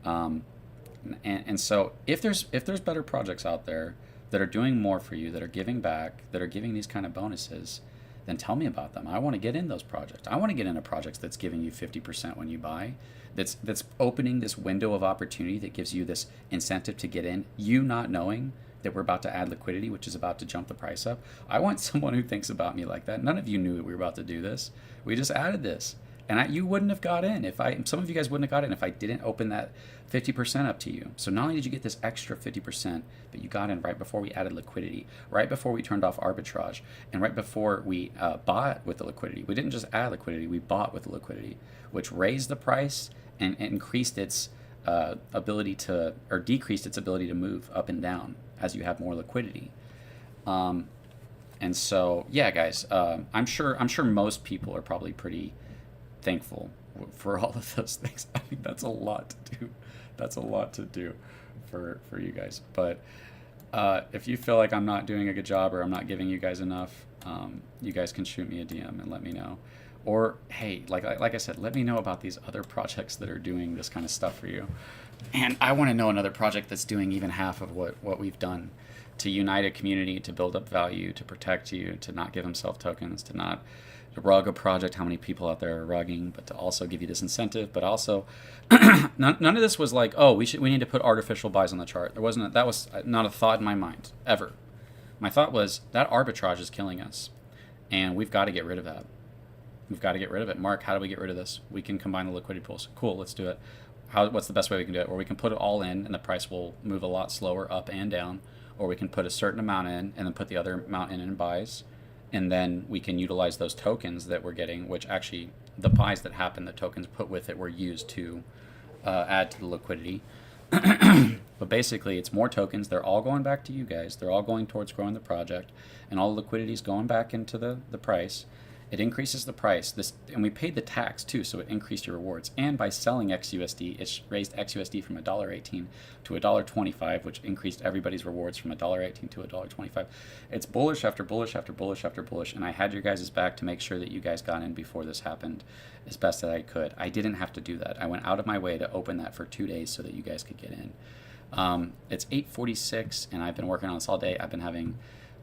And so if there's better projects out there that are doing more for you, that are giving back, that are giving these kind of bonuses, then tell me about them. I want to get in those projects. I want to get into projects that's giving you 50% when you buy, that's opening this window of opportunity that gives you this incentive to get in, you not knowing that we're about to add liquidity, which is about to jump the price up. I want someone who thinks about me like that. None of you knew that we were about to do this. We just added this. And you wouldn't have got in some of you guys wouldn't have got in if I didn't open that 50% up to you. So not only did you get this extra 50%, but you got in right before we added liquidity, right before we turned off arbitrage, and right before we bought with the liquidity. We didn't just add liquidity, we bought with the liquidity, which raised the price and increased its ability to, or decreased its ability to move up and down as you have more liquidity. And so, yeah, guys, I'm sure most people are probably pretty thankful for all of those things. I mean, that's a lot to do. That's a lot to do for you guys. But if you feel like I'm not doing a good job or I'm not giving you guys enough, you guys can shoot me a DM and let me know. Or hey, like I said, let me know about these other projects that are doing this kind of stuff for you. And I want to know another project that's doing even half of what we've done to unite a community, to build up value, to protect you, to not give themselves tokens, to not rug a project, how many people out there are rugging, but to also give you this incentive. But also, none of this was like, oh, we need to put artificial buys on the chart. That was not a thought in my mind ever. My thought was that arbitrage is killing us, and we've got to get rid of that. We've got to get rid of it. Mark, how do we get rid of this? We can combine the liquidity pools. Cool, let's do it. What's the best way we can do it? Or we can put it all in, and the price will move a lot slower up and down. Or we can put a certain amount in, and then put the other amount in buys. And then we can utilize those tokens that we're getting, which actually the buys that happen, the tokens put with it were used to add to the liquidity. But basically, it's more tokens. They're all going back to you guys. They're all going towards growing the project. And all the liquidity is going back into the price. It increases the price. And we paid the tax too, so it increased your rewards. And by selling XUSD, it raised XUSD from $1.18 to $1.25, which increased everybody's rewards from $1.18 to $1.25. It's bullish after bullish after bullish after bullish, and I had your guys' back to make sure that you guys got in before this happened as best as I could. I didn't have to do that. I went out of my way to open that for 2 days so that you guys could get in. It's 8:46, and I've been working on this all day. I've been having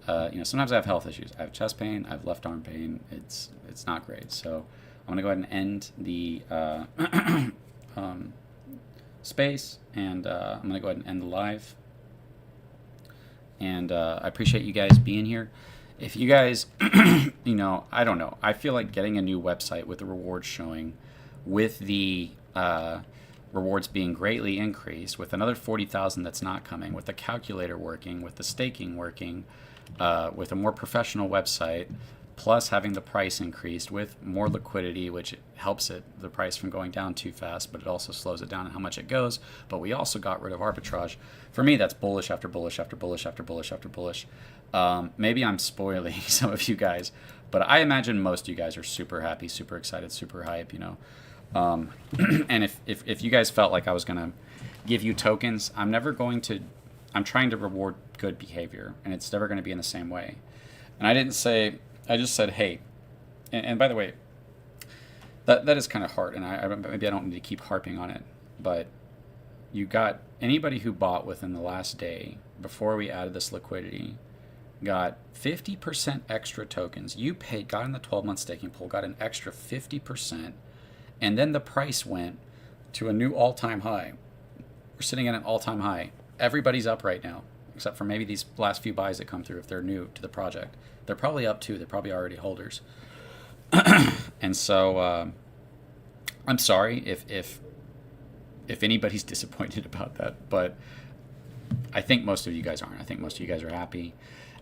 sometimes I have health issues. I have chest pain. I have left arm pain. It's not great. So I'm going to go ahead and end the space, and I'm going to go ahead and end the live. And I appreciate you guys being here. If you guys, I don't know. I feel like getting a new website with the rewards showing, with the rewards being greatly increased, with another 40,000 that's not coming, with the calculator working, with the staking working, with a more professional website, plus having the price increased with more liquidity, which helps the price from going down too fast, but it also slows it down in how much it goes. But we also got rid of arbitrage. For me, that's bullish after bullish after bullish after bullish after bullish. Maybe I'm spoiling some of you guys, but I imagine most of you guys are super happy, super excited, super hype, and if you guys felt like I was going to give you tokens, I'm trying to reward good behavior, and it's never going to be in the same way. And I just said, hey, and by the way, that is kind of hard, and maybe I don't need to keep harping on it, but you got anybody who bought within the last day before we added this liquidity got 50% extra tokens. You got in the 12-month staking pool, got an extra 50%, and then the price went to a new all-time high. We're sitting at an all-time high. Everybody's up right now, except for maybe these last few buys that come through if they're new to the project. They're probably up too. They're probably already holders. And so I'm sorry if anybody's disappointed about that, but I think most of you guys aren't. I think most of you guys are happy.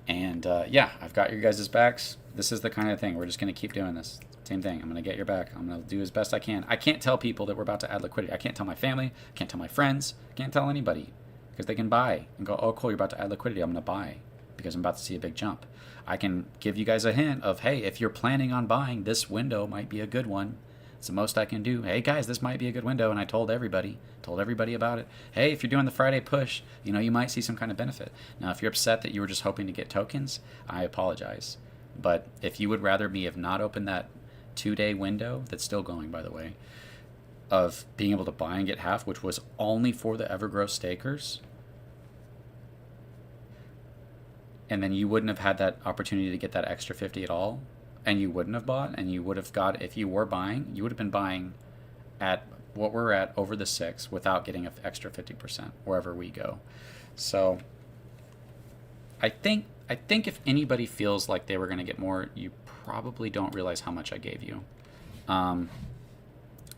And I've got your guys' backs. This is the kind of thing. We're just going to keep doing this. Same thing. I'm going to get your back. I'm going to do as best I can. I can't tell people that we're about to add liquidity. I can't tell my family. I can't tell my friends. I can't tell anybody because they can buy and go, oh, cool, you're about to add liquidity. I'm going to buy. because I'm about to see a big jump. I can give you guys a hint of, hey, if you're planning on buying, this window might be a good one. It's the most I can do. Hey guys, this might be a good window, and I told everybody about it. Hey, if you're doing the Friday push, you might see some kind of benefit. Now, if you're upset that you were just hoping to get tokens, I apologize. But if you would rather me have not opened that 2-day window, that's still going, by the way, of being able to buy and get half, which was only for the Evergrow stakers, and then you wouldn't have had that opportunity to get that extra 50 at all, and you wouldn't have bought, and you would have got, if you were buying, you would have been buying at what we're at over the 6 without getting an extra 50% wherever we go. So I think if anybody feels like they were going to get more, you probably don't realize how much I gave you. I'll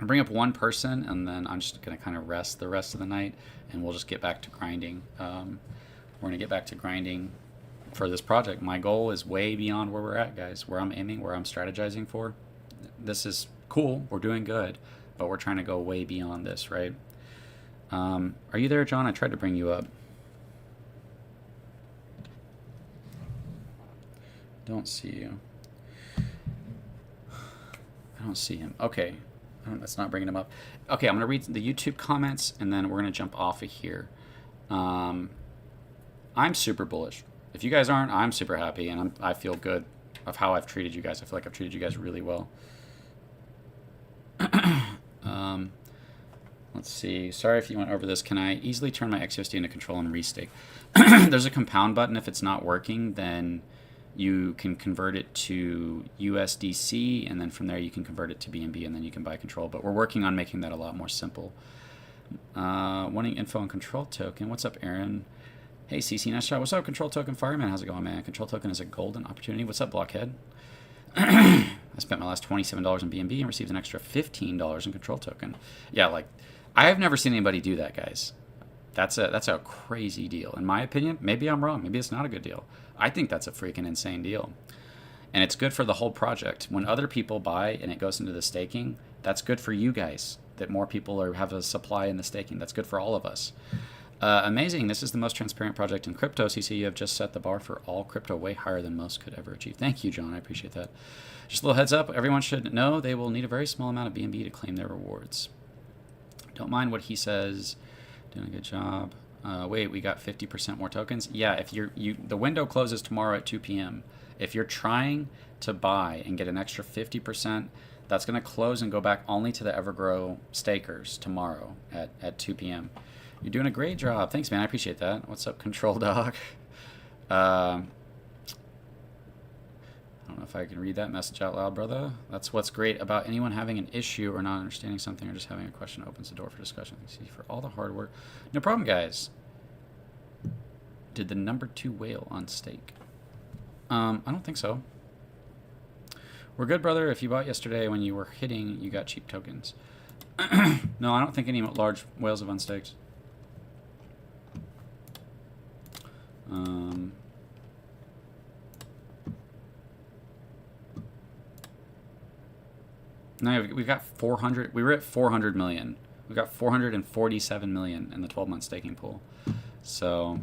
bring up one person, and then I'm just going to kind of rest the rest of the night, and we'll just get back to grinding. We're going to get back to grinding for this project. My goal is way beyond where we're at, guys, where I'm aiming, where I'm strategizing for. This is cool. We're doing good, but we're trying to go way beyond this, right? Are you there, John? I tried to bring you up. Don't see you. I don't see him. Okay. That's not bringing him up. Okay, I'm going to read the YouTube comments, and then we're going to jump off of here. I'm super bullish. If you guys aren't, I'm super happy, and I feel good of how I've treated you guys. I feel like I've treated you guys really well. Let's see. Sorry if you went over this. Can I easily turn my XUSD into control and restake? There's a compound button. If it's not working, then you can convert it to USDC, and then from there you can convert it to BNB, and then you can buy control. But we're working on making that a lot more simple. Wanting info on control token. What's up, Aaron? Hey, CC, nice shot. What's up, control token fireman? How's it going, man? Control token is a golden opportunity. What's up, Blockhead? I spent my last $27 in BNB and received an extra $15 in control token. Yeah, like, I have never seen anybody do that, guys. That's a crazy deal. In my opinion, maybe I'm wrong. Maybe it's not a good deal. I think that's a freaking insane deal. And it's good for the whole project. When other people buy and it goes into the staking, that's good for you guys, that more people have a supply in the staking. That's good for all of us. Amazing. This is the most transparent project in crypto. CC, you have just set the bar for all crypto way higher than most could ever achieve. Thank you, John. I appreciate that. Just a little heads up. Everyone should know they will need a very small amount of BNB to claim their rewards. Don't mind what he says. Doing a good job. Wait, we got 50% more tokens. Yeah, if the window closes tomorrow at 2 p.m. If you're trying to buy and get an extra 50%, that's going to close and go back only to the Evergrow stakers tomorrow at 2 p.m. You're doing a great job. Thanks, man. I appreciate that. What's up, Control Dog? I don't know if I can read that message out loud, brother. That's what's great about anyone having an issue or not understanding something or just having a question opens the door for discussion. Thanks for all the hard work. No problem, guys. Did the number 2 whale on stake? I don't think so. We're good, brother. If you bought yesterday when you were hitting, you got cheap tokens. No, I don't think any large whales have unstaked. No, we've got 400. We were at 400 million. We got 447 million in the 12-month staking pool. So,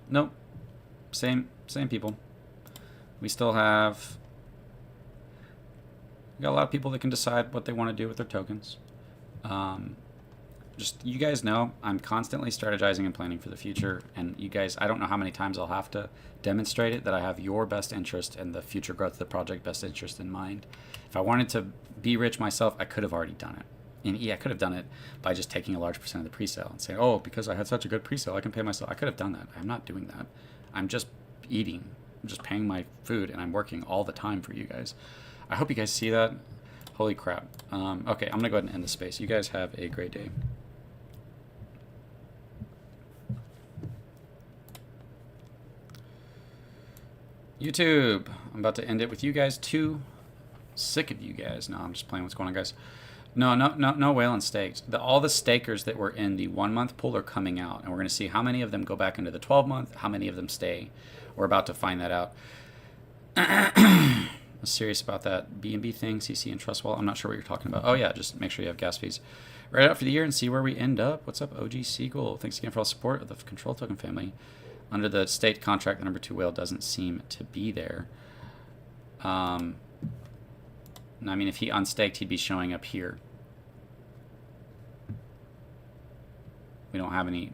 nope. Same people. We still have. We got a lot of people that can decide what they want to do with their tokens. Just, you guys know, I'm constantly strategizing and planning for the future. And you guys, I don't know how many times I'll have to demonstrate it, that I have your best interest and the future growth of the project best interest in mind. If I wanted to be rich myself, I could have already done it. And yeah, I could have done it by just taking a large percent of the pre-sale and saying, oh, because I had such a good pre-sale, I can pay myself. I could have done that. I'm not doing that. I'm just eating. I'm just paying my food, and I'm working all the time for you guys. I hope you guys see that. Holy crap. Okay, I'm going to go ahead and end the space. You guys have a great day. YouTube, I'm about to end it with you guys too. Sick of you guys. No, I'm just playing. What's going on, guys? No whale and stakes. All the stakers that were in the 1-month pool are coming out, and we're going to see how many of them go back into the 12-month, how many of them stay. We're about to find that out. was serious about that BNB thing, CC and Trust Wallet. I'm not sure what you're talking about. Oh yeah, just make sure you have gas fees. Right out for the year and see where we end up. What's up, OG Siegel? Thanks again for all support of the Control Token family. Under the state contract, the number 2 whale doesn't seem to be there. I mean, if he unstaked, he'd be showing up here. We don't have any.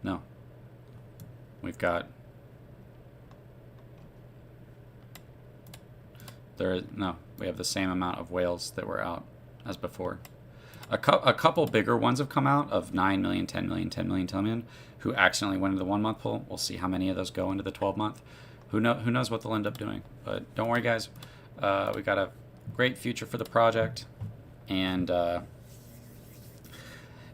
No. We've got. No, we have the same amount of whales that were out as before. A couple bigger ones have come out of 9 million, 10 million, 10 million, 10 million, who accidentally went into the 1 month pool. We'll see how many of those go into the 12 month. Who knows what they'll end up doing. But don't worry, guys. We got a great future for the project. And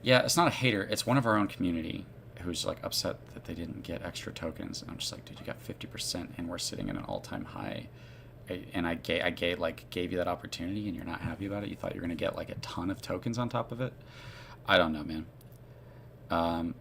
yeah, it's not a hater. It's one of our own community who's like upset that they didn't get extra tokens. And I'm just like, dude, you got 50% and we're sitting at an all-time high. And I gave you that opportunity and you're not happy about it. You thought you were going to get like a ton of tokens on top of it. I don't know, man.